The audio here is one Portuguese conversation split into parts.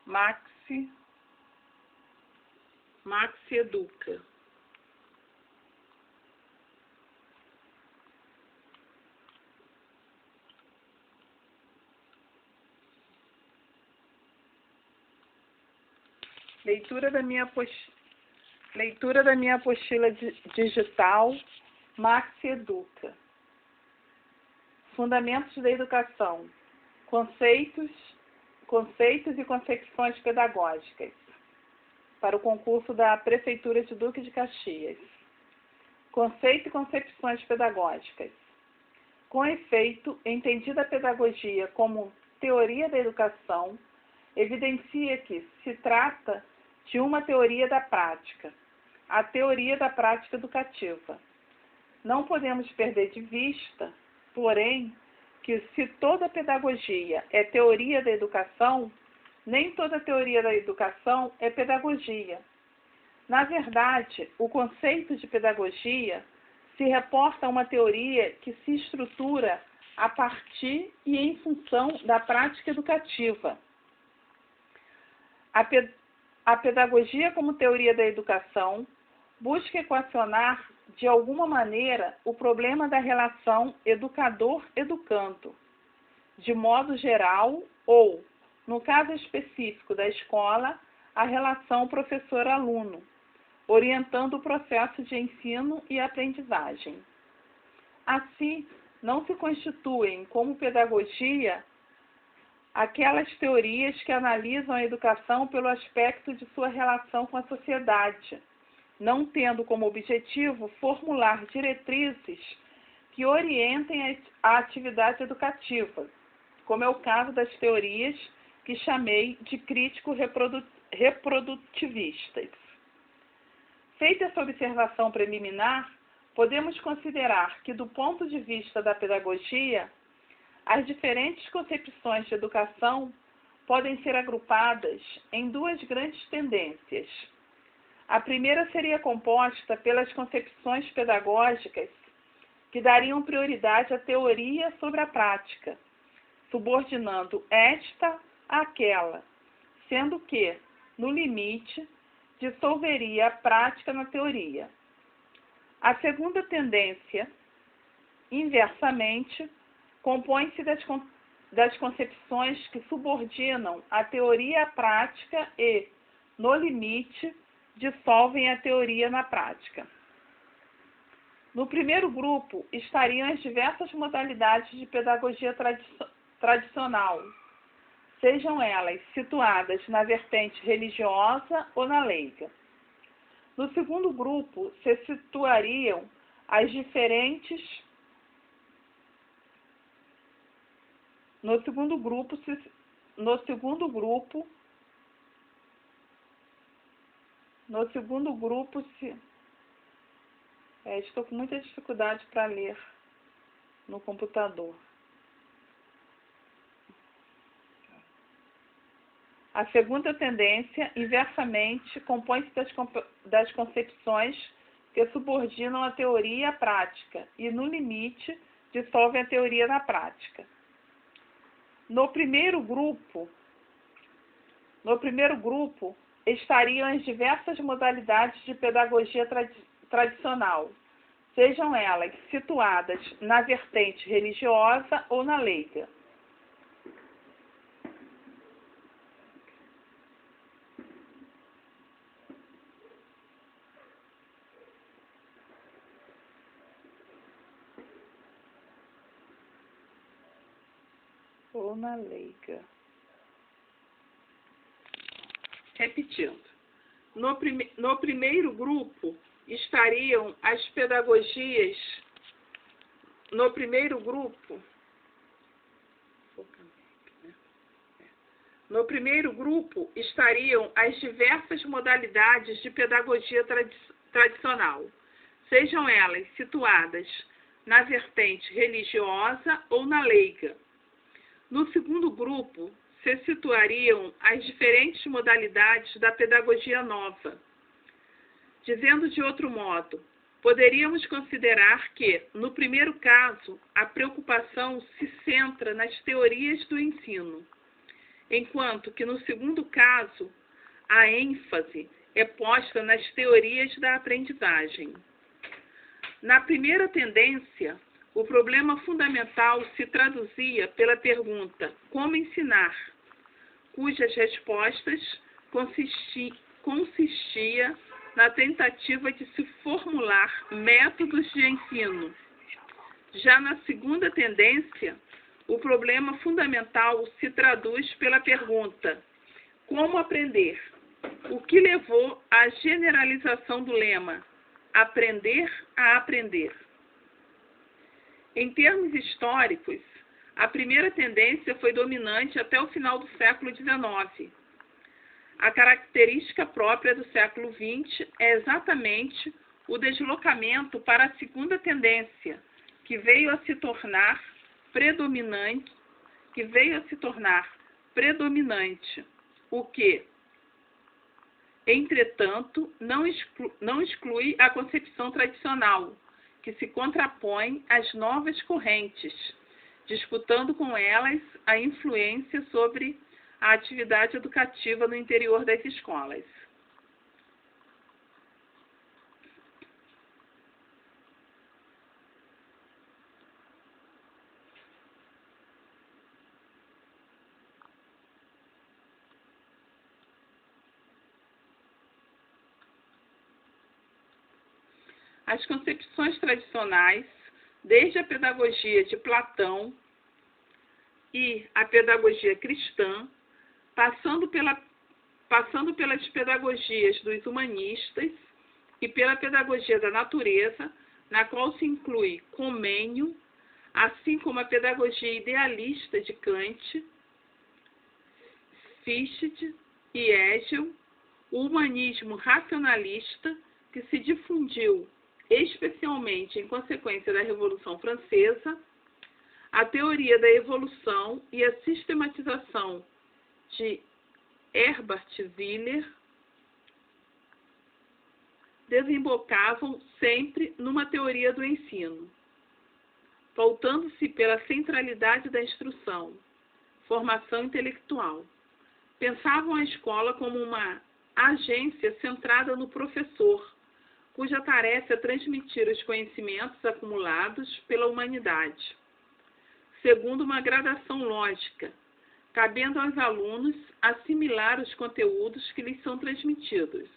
Maxi Educa. Leitura da minha apostila digital Maxi Educa. Fundamentos da educação. Conceitos e concepções pedagógicas. Para o concurso da Prefeitura de Duque de Caxias. Conceito e concepções pedagógicas. Com efeito, entendida a pedagogia como teoria da educação, evidencia que se trata de uma teoria da prática, a teoria da prática educativa. Não podemos perder de vista, porém, que se toda pedagogia é teoria da educação, nem toda teoria da educação é pedagogia. Na verdade, o conceito de pedagogia se reporta a uma teoria que se estrutura a partir e em função da prática educativa. A pedagogia como teoria da educação busca equacionar, de alguma maneira, o problema da relação educador-educando, de modo geral ou, no caso específico da escola, a relação professor-aluno, orientando o processo de ensino e aprendizagem. Assim, não se constituem como pedagogia aquelas teorias que analisam a educação pelo aspecto de sua relação com a sociedade, não tendo como objetivo formular diretrizes que orientem a atividade educativa, como é o caso das teorias que chamei de crítico-reprodutivistas. Feita essa observação preliminar, podemos considerar que, do ponto de vista da pedagogia, as diferentes concepções de educação podem ser agrupadas em duas grandes tendências. A primeira seria composta pelas concepções pedagógicas que dariam prioridade à teoria sobre a prática, subordinando esta àquela, sendo que, no limite, dissolveria a prática na teoria. A segunda tendência, inversamente, compõe-se das concepções que subordinam a teoria à prática e, no limite, dissolvem a teoria na prática. No primeiro grupo estariam as diversas modalidades de pedagogia tradicional, sejam elas situadas na vertente religiosa ou na leiga. No segundo grupo se situariam as diferentes estou com muita dificuldade para ler no computador. A segunda tendência, inversamente, compõe-se das concepções que subordinam a teoria à prática e, no limite, dissolvem a teoria na prática. No primeiro grupo estariam as diversas modalidades de pedagogia tradicional, sejam elas situadas na vertente religiosa ou na leiga. Ou na leiga. Repetindo. No primeiro grupo estariam as pedagogias. No primeiro grupo estariam as diversas modalidades de pedagogia tradicional, sejam elas situadas na vertente religiosa ou na leiga. No segundo grupo se situariam as diferentes modalidades da pedagogia nova. Dizendo de outro modo, poderíamos considerar que, no primeiro caso, a preocupação se centra nas teorias do ensino, enquanto que no segundo caso, a ênfase é posta nas teorias da aprendizagem. Na primeira tendência, o problema fundamental se traduzia pela pergunta como ensinar, cujas respostas consistia na tentativa de se formular métodos de ensino. Já na segunda tendência, o problema fundamental se traduz pela pergunta como aprender, o que levou à generalização do lema aprender a aprender. Em termos históricos, a primeira tendência foi dominante até o final do século XIX. A característica própria do século XX é exatamente o deslocamento para a segunda tendência, que veio a se tornar predominante, o que, entretanto, não exclui a concepção tradicional, que se contrapõe às novas correntes, disputando com elas a influência sobre a atividade educativa no interior das escolas. As concepções tradicionais, desde a pedagogia de Platão e a pedagogia cristã, passando pelas pedagogias dos humanistas e pela pedagogia da natureza, na qual se inclui Comênio, assim como a pedagogia idealista de Kant, Fichte e Hegel, o humanismo racionalista, que se difundiu especialmente em consequência da Revolução Francesa, a teoria da evolução e a sistematização de Herbert Willer desembocavam sempre numa teoria do ensino, pautando-se pela centralidade da instrução, formação intelectual. Pensavam a escola como uma agência centrada no professor, cuja tarefa é transmitir os conhecimentos acumulados pela humanidade, segundo uma gradação lógica, cabendo aos alunos assimilar os conteúdos que lhes são transmitidos.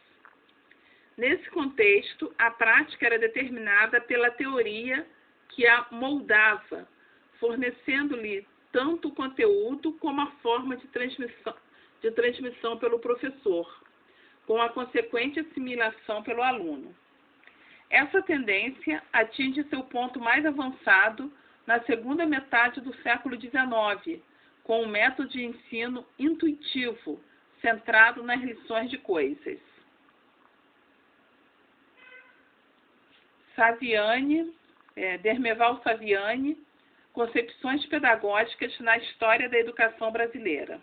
Nesse contexto, a prática era determinada pela teoria que a moldava, fornecendo-lhe tanto o conteúdo como a forma de transmissão pelo professor, com a consequente assimilação pelo aluno. Essa tendência atinge seu ponto mais avançado na segunda metade do século XIX, com o método de ensino intuitivo, centrado nas lições de coisas. Dermeval Saviani, Concepções Pedagógicas na História da Educação Brasileira.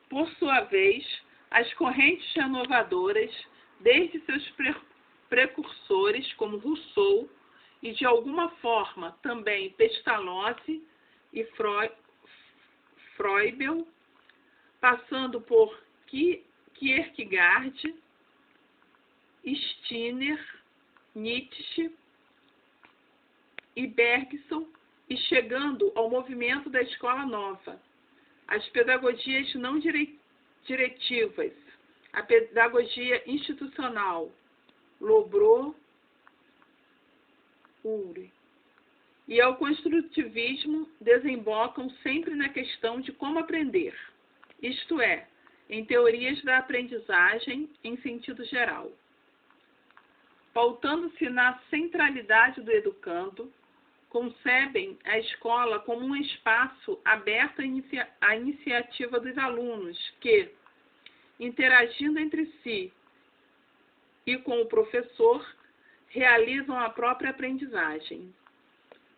Por sua vez, as correntes renovadoras, desde seus precursores, como Rousseau, e de alguma forma também Pestalozzi e Froebel, passando por Kierkegaard, Stirner, Nietzsche e Bergson, e chegando ao movimento da Escola Nova, as pedagogias não diretivas, a pedagogia institucional, Lobreau, Ury, e ao construtivismo, desembocam sempre na questão de como aprender, isto é, em teorias da aprendizagem em sentido geral. Pautando-se na centralidade do educando, concebem a escola como um espaço aberto à iniciativa dos alunos que, interagindo entre si e com o professor, realizam a própria aprendizagem,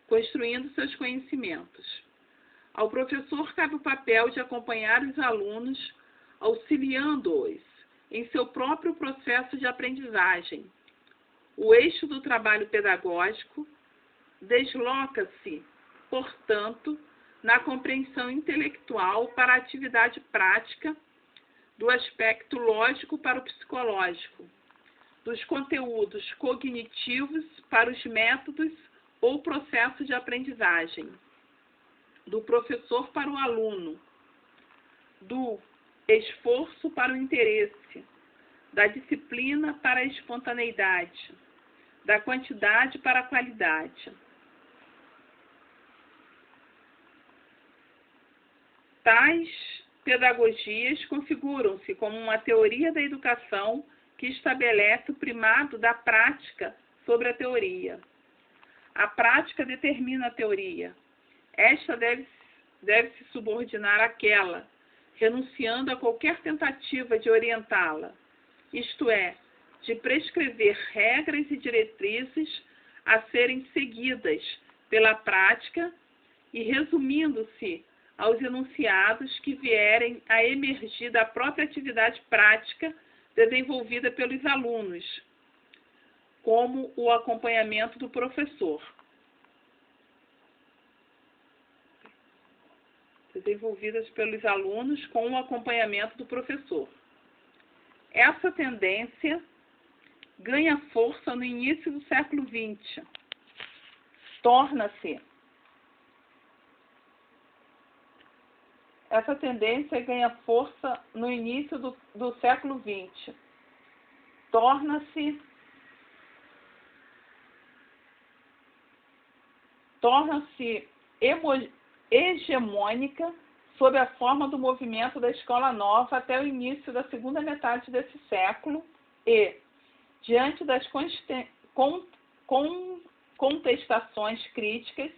construindo seus conhecimentos. Ao professor cabe o papel de acompanhar os alunos, auxiliando-os em seu próprio processo de aprendizagem. O eixo do trabalho pedagógico desloca-se, portanto, na compreensão intelectual para a atividade prática, do aspecto lógico para o psicológico, dos conteúdos cognitivos para os métodos ou processos de aprendizagem, do professor para o aluno, do esforço para o interesse, da disciplina para a espontaneidade, da quantidade para a qualidade. Tais pedagogias configuram-se como uma teoria da educação que estabelece o primado da prática sobre a teoria. A prática determina a teoria. Esta deve se subordinar àquela, renunciando a qualquer tentativa de orientá-la, isto é, de prescrever regras e diretrizes a serem seguidas pela prática e resumindo-se aos enunciados que vierem a emergir da própria atividade prática desenvolvida pelos alunos, como o acompanhamento do professor. Desenvolvidas pelos alunos com o acompanhamento do professor. Essa tendência ganha força no início do século XX. Essa tendência ganha força no início do século XX. Torna-se hegemônica sob a forma do movimento da Escola Nova até o início da segunda metade desse século e, diante das contestações críticas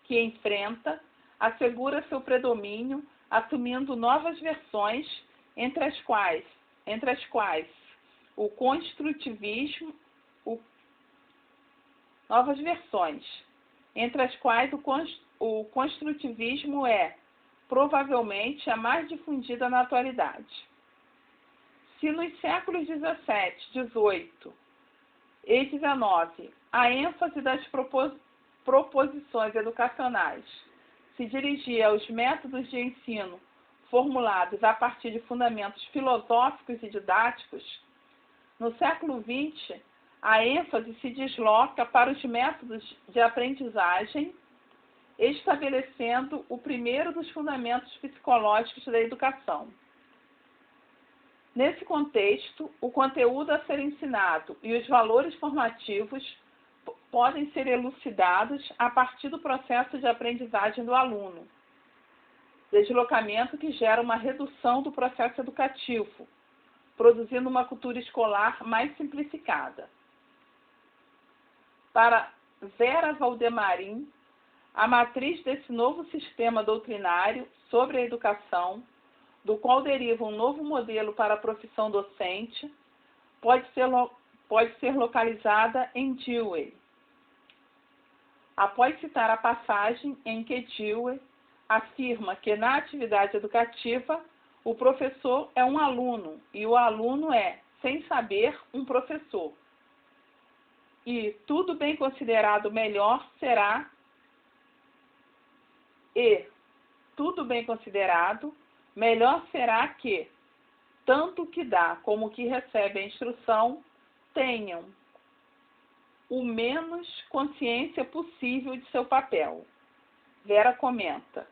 que enfrenta, assegura seu predomínio, assumindo novas versões, entre as quais o construtivismo, novas versões, entre as quais o construtivismo é, provavelmente, a mais difundida na atualidade. Se nos séculos XVII, XVIII e XIX a ênfase das proposições educacionais se dirigia aos métodos de ensino formulados a partir de fundamentos filosóficos e didáticos, no século XX a ênfase se desloca para os métodos de aprendizagem, estabelecendo o primeiro dos fundamentos psicológicos da educação. Nesse contexto, o conteúdo a ser ensinado e os valores formativos podem ser elucidados a partir do processo de aprendizagem do aluno, deslocamento que gera uma redução do processo educativo, produzindo uma cultura escolar mais simplificada. Para Vera Valdemarin, a matriz desse novo sistema doutrinário sobre a educação, do qual deriva um novo modelo para a profissão docente, pode ser localizada em Dewey. Após citar a passagem em que Dewey afirma que na atividade educativa o professor é um aluno e o aluno é, sem saber, um professor. E tudo bem considerado melhor será que, tanto o que dá como o que recebe a instrução, tenham o menos consciência possível de seu papel. Vera comenta: